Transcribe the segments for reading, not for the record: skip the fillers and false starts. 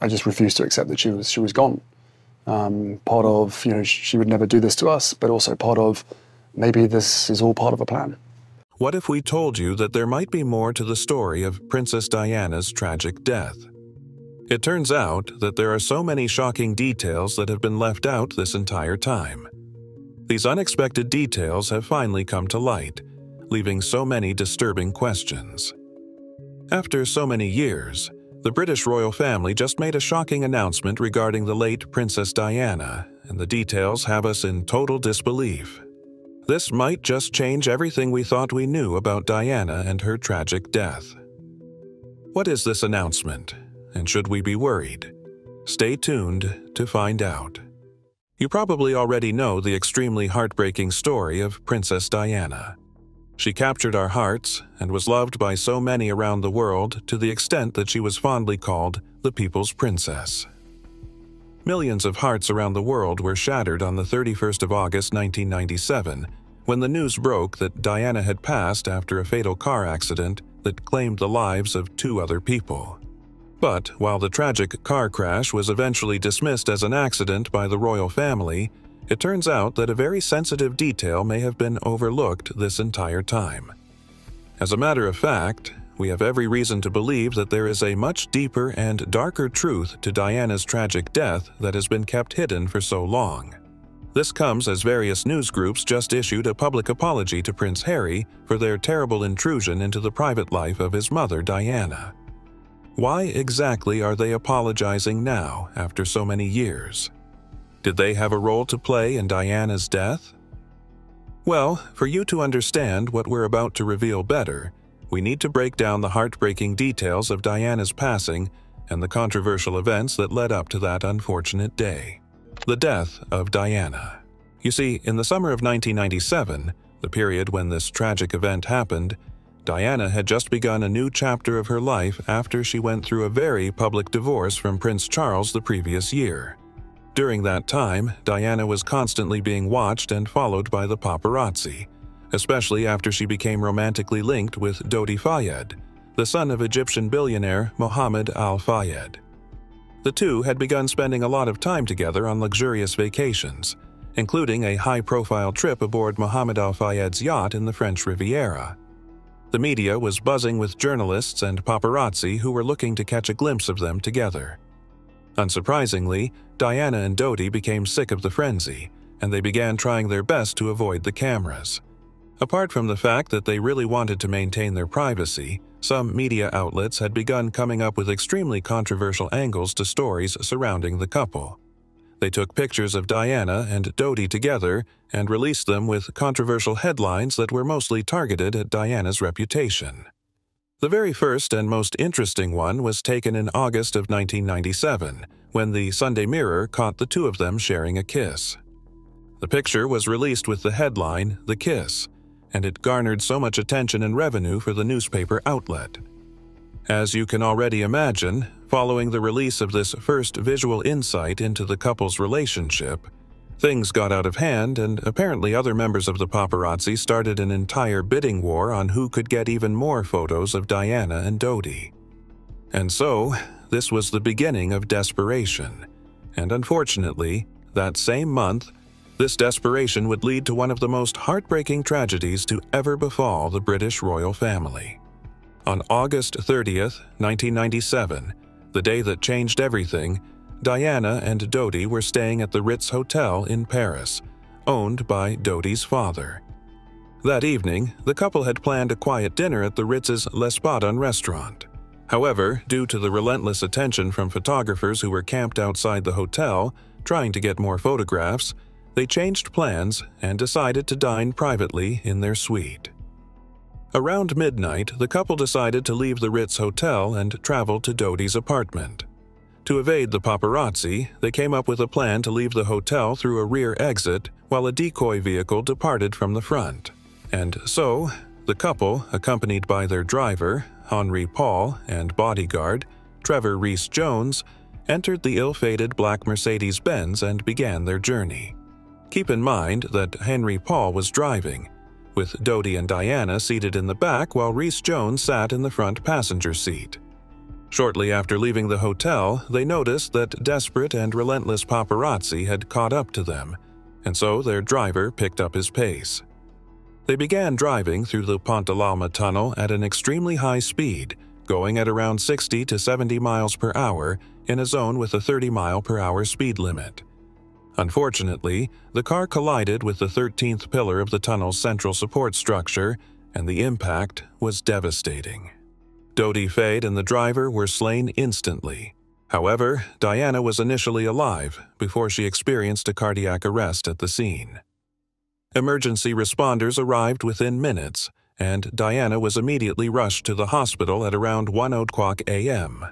I just refused to accept that she was gone. Part of, she would never do this to us, but also part of maybe this is all part of a plan. What if we told you that there might be more to the story of Princess Diana's tragic death? It turns out that there are so many shocking details that have been left out this entire time. These unexpected details have finally come to light, leaving so many disturbing questions. After so many years, the British royal family just made a shocking announcement regarding the late Princess Diana, and the details have us in total disbelief. This might just change everything we thought we knew about Diana and her tragic death. What is this announcement, and should we be worried? Stay tuned to find out. You probably already know the extremely heartbreaking story of Princess Diana. She captured our hearts and was loved by so many around the world to the extent that she was fondly called the People's Princess. Millions of hearts around the world were shattered on the 31st of August 1997 when the news broke that Diana had passed after a fatal car accident that claimed the lives of 2 other people. But while the tragic car crash was eventually dismissed as an accident by the royal family, it turns out that a very sensitive detail may have been overlooked this entire time. As a matter of fact, we have every reason to believe that there is a much deeper and darker truth to Diana's tragic death that has been kept hidden for so long. This comes as various news groups just issued a public apology to Prince Harry for their terrible intrusion into the private life of his mother, Diana. Why exactly are they apologizing now after so many years? Did they have a role to play in Diana's death? Well, for you to understand what we're about to reveal better, we need to break down the heartbreaking details of Diana's passing and the controversial events that led up to that unfortunate day. The death of Diana. You see, in the summer of 1997, the period when this tragic event happened, Diana had just begun a new chapter of her life after she went through a very public divorce from Prince Charles the previous year. During that time, Diana was constantly being watched and followed by the paparazzi, especially after she became romantically linked with Dodi Fayed, the son of Egyptian billionaire Mohammed Al Fayed. The two had begun spending a lot of time together on luxurious vacations, including a high-profile trip aboard Mohammed Al Fayed's yacht in the French Riviera. The media was buzzing with journalists and paparazzi who were looking to catch a glimpse of them together. Unsurprisingly, Diana and Dodi became sick of the frenzy, and they began trying their best to avoid the cameras. Apart from the fact that they really wanted to maintain their privacy, some media outlets had begun coming up with extremely controversial angles to stories surrounding the couple. They took pictures of Diana and Dodi together and released them with controversial headlines that were mostly targeted at Diana's reputation. The very first and most interesting one was taken in August of 1997, when the Sunday Mirror caught the two of them sharing a kiss. The picture was released with the headline, "The Kiss," and it garnered so much attention and revenue for the newspaper outlet. As you can already imagine, following the release of this first visual insight into the couple's relationship, things got out of hand and apparently other members of the paparazzi started an entire bidding war on who could get even more photos of Diana and Dodi. And so, this was the beginning of desperation. And unfortunately, that same month, this desperation would lead to one of the most heartbreaking tragedies to ever befall the British royal family. On August 30th, 1997, the day that changed everything, Diana and Dodi were staying at the Ritz Hotel in Paris, owned by Dodi's father. That evening, the couple had planned a quiet dinner at the Ritz's L'Espadon restaurant. However, due to the relentless attention from photographers who were camped outside the hotel, trying to get more photographs, they changed plans and decided to dine privately in their suite. Around midnight, the couple decided to leave the Ritz Hotel and travel to Dodi's apartment. To evade the paparazzi, they came up with a plan to leave the hotel through a rear exit while a decoy vehicle departed from the front. And so, the couple, accompanied by their driver, Henry Paul, and bodyguard, Trevor Rees-Jones, entered the ill-fated black Mercedes-Benz and began their journey. Keep in mind that Henry Paul was driving, with Dodi and Diana seated in the back while Rees-Jones sat in the front passenger seat. Shortly after leaving the hotel, they noticed that desperate and relentless paparazzi had caught up to them, and so their driver picked up his pace. They began driving through the Ponte dell'Alma tunnel at an extremely high speed, going at around 60 to 70 miles per hour in a zone with a 30-mile-per-hour speed limit. Unfortunately, the car collided with the 13th pillar of the tunnel's central support structure, and the impact was devastating. Dodi Fade and the driver were slain instantly. However, Diana was initially alive before she experienced a cardiac arrest at the scene. Emergency responders arrived within minutes, and Diana was immediately rushed to the hospital at around 1:00 a.m.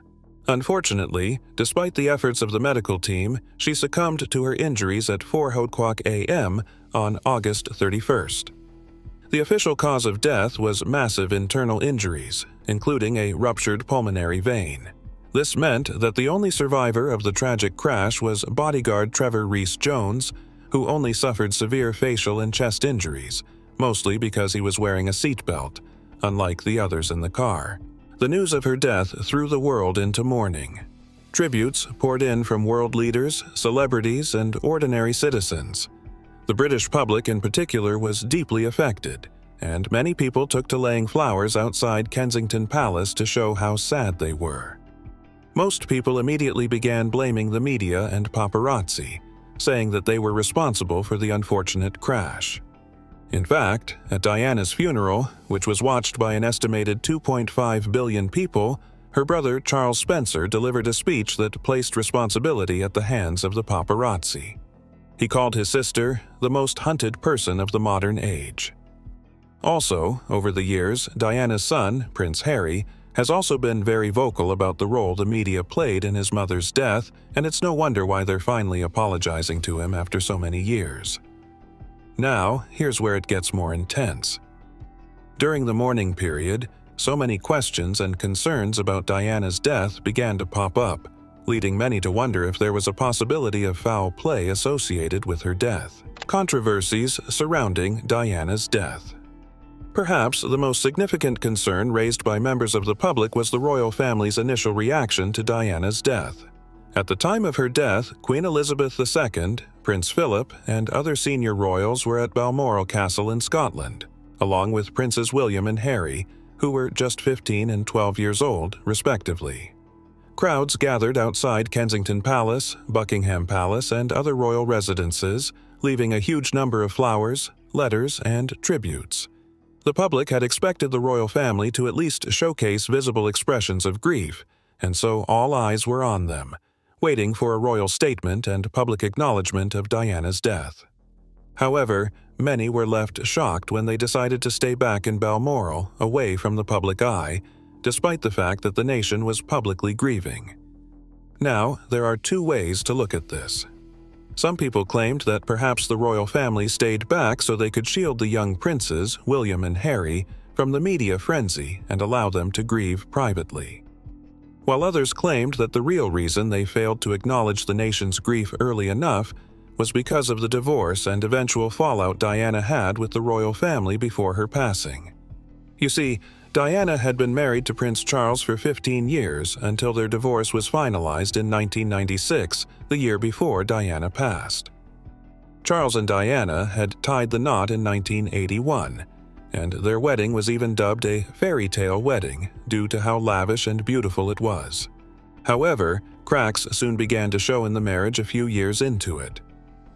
Unfortunately, despite the efforts of the medical team, she succumbed to her injuries at 4:00 a.m. on August 31st. The official cause of death was massive internal injuries, including a ruptured pulmonary vein. This meant that the only survivor of the tragic crash was bodyguard Trevor Reese-Jones, who only suffered severe facial and chest injuries, mostly because he was wearing a seatbelt, unlike the others in the car. The news of her death threw the world into mourning. Tributes poured in from world leaders, celebrities, and ordinary citizens. The British public in particular was deeply affected, and many people took to laying flowers outside Kensington Palace to show how sad they were. Most people immediately began blaming the media and paparazzi, saying that they were responsible for the unfortunate crash. In fact, at Diana's funeral, which was watched by an estimated 2.5 billion people, her brother Charles Spencer delivered a speech that placed responsibility at the hands of the paparazzi. He called his sister the most hunted person of the modern age. Also, over the years, Diana's son, Prince Harry, has also been very vocal about the role the media played in his mother's death, and it's no wonder why they're finally apologizing to him after so many years. Now, here's where it gets more intense. During the mourning period, so many questions and concerns about Diana's death began to pop up, leading many to wonder if there was a possibility of foul play associated with her death. Controversies surrounding Diana's death. Perhaps the most significant concern raised by members of the public was the royal family's initial reaction to Diana's death. At the time of her death, Queen Elizabeth II, Prince Philip, and other senior royals were at Balmoral Castle in Scotland, along with Princes William and Harry, who were just 15 and 12 years old, respectively. Crowds gathered outside Kensington Palace, Buckingham Palace, and other royal residences, leaving a huge number of flowers, letters, and tributes. The public had expected the royal family to at least showcase visible expressions of grief, and so all eyes were on them, waiting for a royal statement and public acknowledgement of Diana's death. However, many were left shocked when they decided to stay back in Balmoral, away from the public eye, despite the fact that the nation was publicly grieving. Now, there are two ways to look at this. Some people claimed that perhaps the royal family stayed back so they could shield the young princes, William and Harry, from the media frenzy and allow them to grieve privately. While others claimed that the real reason they failed to acknowledge the nation's grief early enough was because of the divorce and eventual fallout Diana had with the royal family before her passing. You see, Diana had been married to Prince Charles for 15 years until their divorce was finalized in 1996, the year before Diana passed. Charles and Diana had tied the knot in 1981, and their wedding was even dubbed a fairy tale wedding due to how lavish and beautiful it was. However, cracks soon began to show in the marriage a few years into it.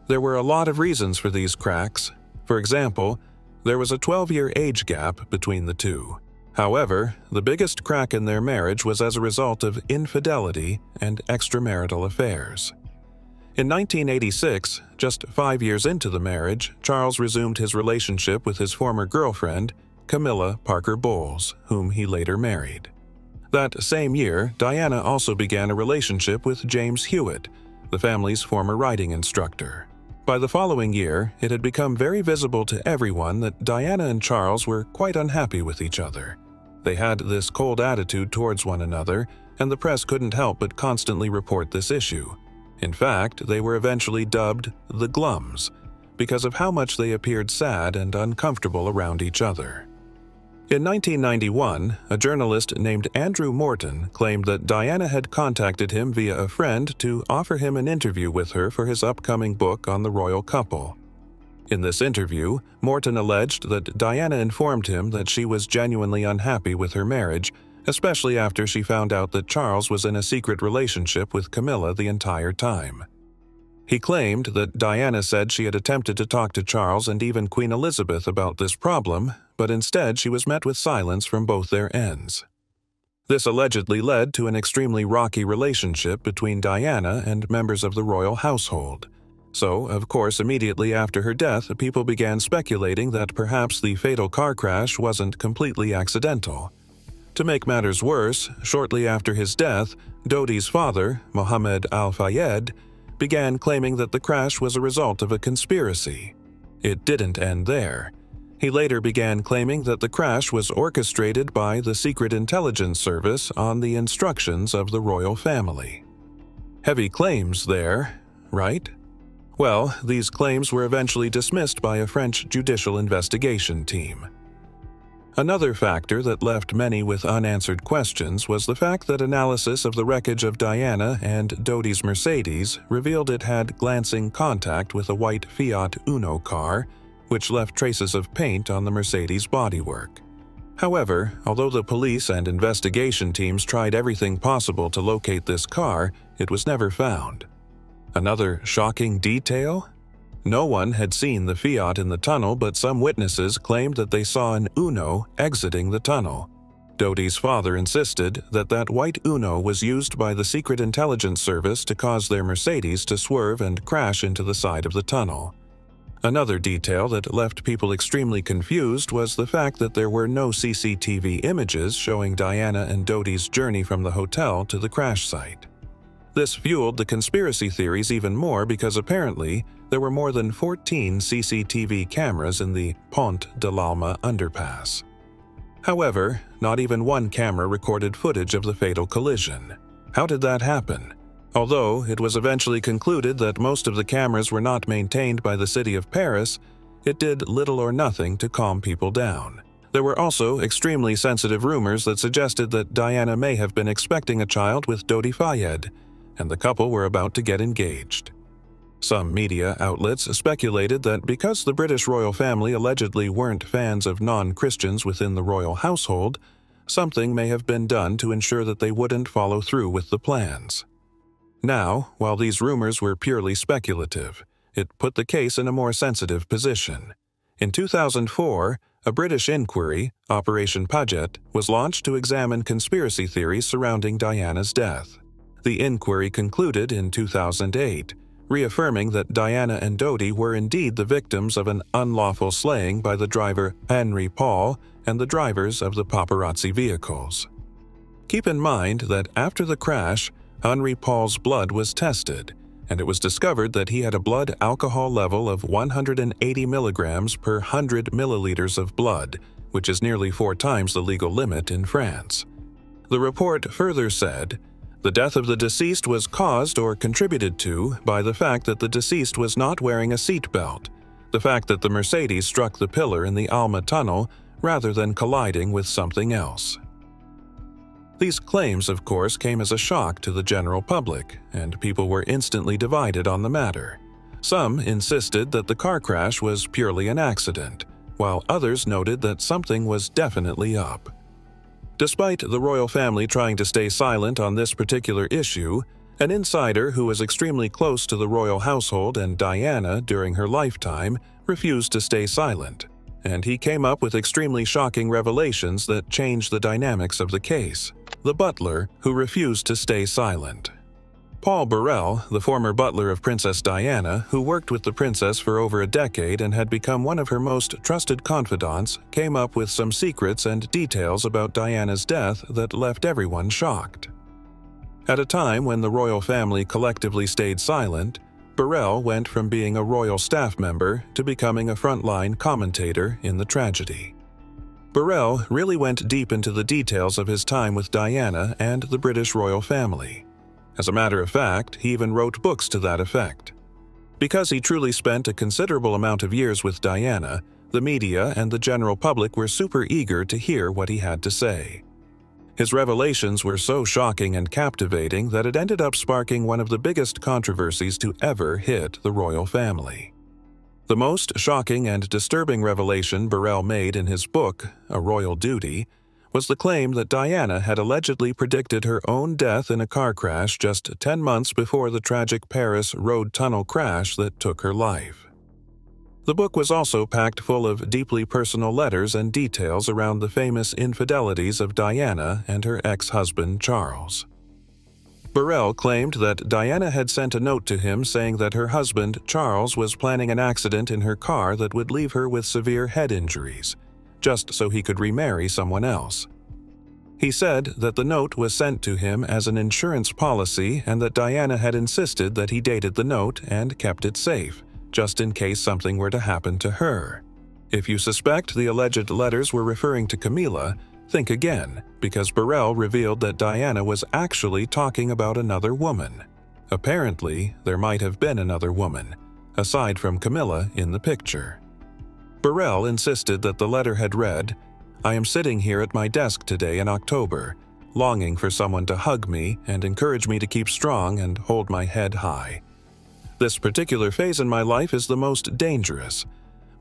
There were a lot of reasons for these cracks. For example, there was a 12-year age gap between the two. However, the biggest crack in their marriage was as a result of infidelity and extramarital affairs. In 1986, just 5 years into the marriage, Charles resumed his relationship with his former girlfriend, Camilla Parker Bowles, whom he later married. That same year, Diana also began a relationship with James Hewitt, the family's former riding instructor. By the following year, it had become very visible to everyone that Diana and Charles were quite unhappy with each other. They had this cold attitude towards one another, and the press couldn't help but constantly report this issue. In fact, they were eventually dubbed the Glums, because of how much they appeared sad and uncomfortable around each other. In 1991, a journalist named Andrew Morton claimed that Diana had contacted him via a friend to offer him an interview with her for his upcoming book on the royal couple. In this interview, Morton alleged that Diana informed him that she was genuinely unhappy with her marriage, especially after she found out that Charles was in a secret relationship with Camilla the entire time. He claimed that Diana said she had attempted to talk to Charles and even Queen Elizabeth about this problem, but instead she was met with silence from both their ends. This allegedly led to an extremely rocky relationship between Diana and members of the royal household. So, of course, immediately after her death, people began speculating that perhaps the fatal car crash wasn't completely accidental. To make matters worse, shortly after his death, Dodi's father, Mohammed Al-Fayed, began claiming that the crash was a result of a conspiracy. It didn't end there. He later began claiming that the crash was orchestrated by the Secret Intelligence Service on the instructions of the royal family. Heavy claims there, right? Well, these claims were eventually dismissed by a French judicial investigation team. Another factor that left many with unanswered questions was the fact that analysis of the wreckage of Diana and Dodi's Mercedes revealed it had glancing contact with a white Fiat Uno car, which left traces of paint on the Mercedes bodywork. However, although the police and investigation teams tried everything possible to locate this car, it was never found. Another shocking detail? No one had seen the Fiat in the tunnel, but some witnesses claimed that they saw an Uno exiting the tunnel. Dodi's father insisted that that white Uno was used by the Secret Intelligence Service to cause their Mercedes to swerve and crash into the side of the tunnel. Another detail that left people extremely confused was the fact that there were no CCTV images showing Diana and Dodi's journey from the hotel to the crash site. This fueled the conspiracy theories even more because apparently there were more than 14 CCTV cameras in the Pont de l'Alma underpass. However, not even one camera recorded footage of the fatal collision. How did that happen? Although it was eventually concluded that most of the cameras were not maintained by the city of Paris, it did little or nothing to calm people down. There were also extremely sensitive rumors that suggested that Diana may have been expecting a child with Dodi Fayed, and the couple were about to get engaged. Some media outlets speculated that because the British royal family allegedly weren't fans of non-Christians within the royal household, something may have been done to ensure that they wouldn't follow through with the plans. Now, while these rumors were purely speculative, it put the case in a more sensitive position. In 2004, a British inquiry, Operation Paget, was launched to examine conspiracy theories surrounding Diana's death. The inquiry concluded in 2008, reaffirming that Diana and Dodi were indeed the victims of an unlawful slaying by the driver Henry Paul and the drivers of the paparazzi vehicles. Keep in mind that after the crash, Henry Paul's blood was tested, and it was discovered that he had a blood alcohol level of 180 milligrams per 100 milliliters of blood, which is nearly 4 times the legal limit in France. The report further said, "The death of the deceased was caused or contributed to by the fact that the deceased was not wearing a seatbelt, the fact that the Mercedes struck the pillar in the Alma tunnel rather than colliding with something else." These claims, of course, came as a shock to the general public, and people were instantly divided on the matter. Some insisted that the car crash was purely an accident, while others noted that something was definitely up. Despite the royal family trying to stay silent on this particular issue, an insider who was extremely close to the royal household and Diana during her lifetime refused to stay silent, and he came up with extremely shocking revelations that changed the dynamics of the case. The butler who refused to stay silent. Paul Burrell, the former butler of Princess Diana, who worked with the princess for over a decade and had become one of her most trusted confidants, came up with some secrets and details about Diana's death that left everyone shocked. At a time when the royal family collectively stayed silent, Burrell went from being a royal staff member to becoming a frontline commentator in the tragedy. Burrell really went deep into the details of his time with Diana and the British royal family. As a matter of fact, he even wrote books to that effect. Because he truly spent a considerable amount of years with Diana, The media and the general public were super eager to hear what he had to say. His revelations were so shocking and captivating that it ended up sparking one of the biggest controversies to ever hit the royal family. The most shocking and disturbing revelation Burrell made in his book, A Royal Duty, was the claim that Diana had allegedly predicted her own death in a car crash just 10 months before the tragic Paris road tunnel crash that took her life. The book was also packed full of deeply personal letters and details around the famous infidelities of Diana and her ex-husband Charles. Burrell claimed that Diana had sent a note to him saying that her husband, Charles, was planning an accident in her car that would leave her with severe head injuries, just so he could remarry someone else. He said that the note was sent to him as an insurance policy and that Diana had insisted that he dated the note and kept it safe, just in case something were to happen to her. If you suspect the alleged letters were referring to Camilla, think again, because Burrell revealed that Diana was actually talking about another woman. Apparently, there might have been another woman, aside from Camilla in the picture. Burrell insisted that the letter had read, "I am sitting here at my desk today in October, longing for someone to hug me and encourage me to keep strong and hold my head high. This particular phase in my life is the most dangerous.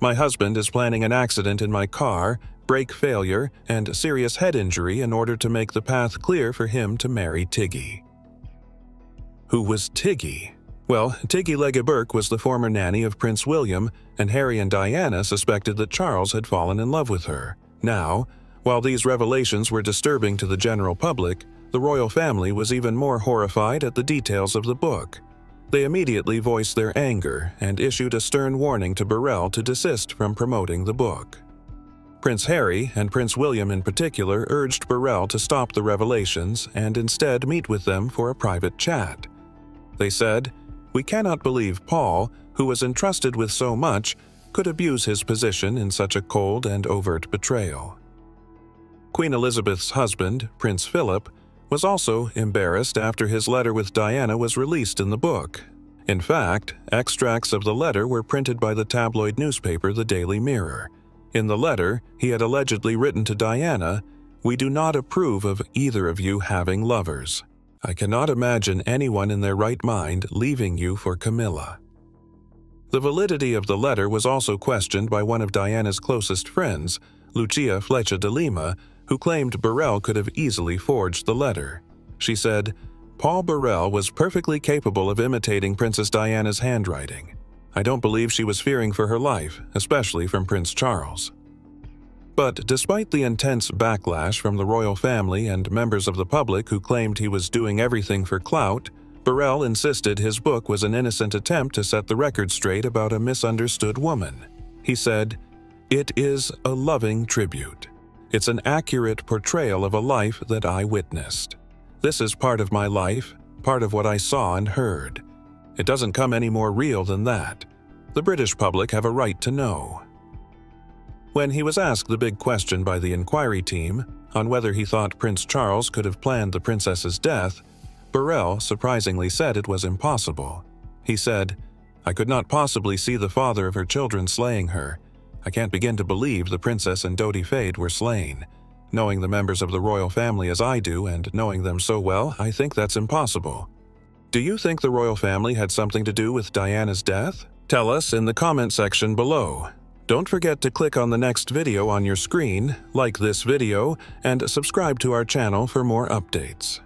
My husband is planning an accident in my car, brake failure, and serious head injury in order to make the path clear for him to marry Tiggy." Who was Tiggy? Well, Tiggy Legge-Burke was the former nanny of Prince William, and Harry and Diana suspected that Charles had fallen in love with her. Now, while these revelations were disturbing to the general public, the royal family was even more horrified at the details of the book. They immediately voiced their anger and issued a stern warning to Burrell to desist from promoting the book. Prince Harry, and Prince William in particular, urged Burrell to stop the revelations and instead meet with them for a private chat. They said, "We cannot believe Paul, who was entrusted with so much, could abuse his position in such a cold and overt betrayal." Queen Elizabeth's husband, Prince Philip, was also embarrassed after his letter with Diana was released in the book. In fact, extracts of the letter were printed by the tabloid newspaper The Daily Mirror. In the letter, he had allegedly written to Diana, "We do not approve of either of you having lovers. I cannot imagine anyone in their right mind leaving you for Camilla." The validity of the letter was also questioned by one of Diana's closest friends, Lucia Flecha de Lima, who claimed Burrell could have easily forged the letter. She said, "Paul Burrell was perfectly capable of imitating Princess Diana's handwriting. I don't believe she was fearing for her life, especially from Prince Charles." But despite the intense backlash from the royal family and members of the public who claimed he was doing everything for clout, Burrell insisted his book was an innocent attempt to set the record straight about a misunderstood woman. He said, "It is a loving tribute. It's an accurate portrayal of a life that I witnessed. This is part of my life, part of what I saw and heard. It doesn't come any more real than that. The British public have a right to know." When he was asked the big question by the inquiry team on whether he thought Prince Charles could have planned the princess's death, Burrell surprisingly said it was impossible. He said, "I could not possibly see the father of her children slaying her. I can't begin to believe the princess and Dodi Fade were slain. Knowing the members of the royal family as I do and knowing them so well, I think that's impossible." Do you think the royal family had something to do with Diana's death? Tell us in the comment section below. Don't forget to click on the next video on your screen, like this video, and subscribe to our channel for more updates.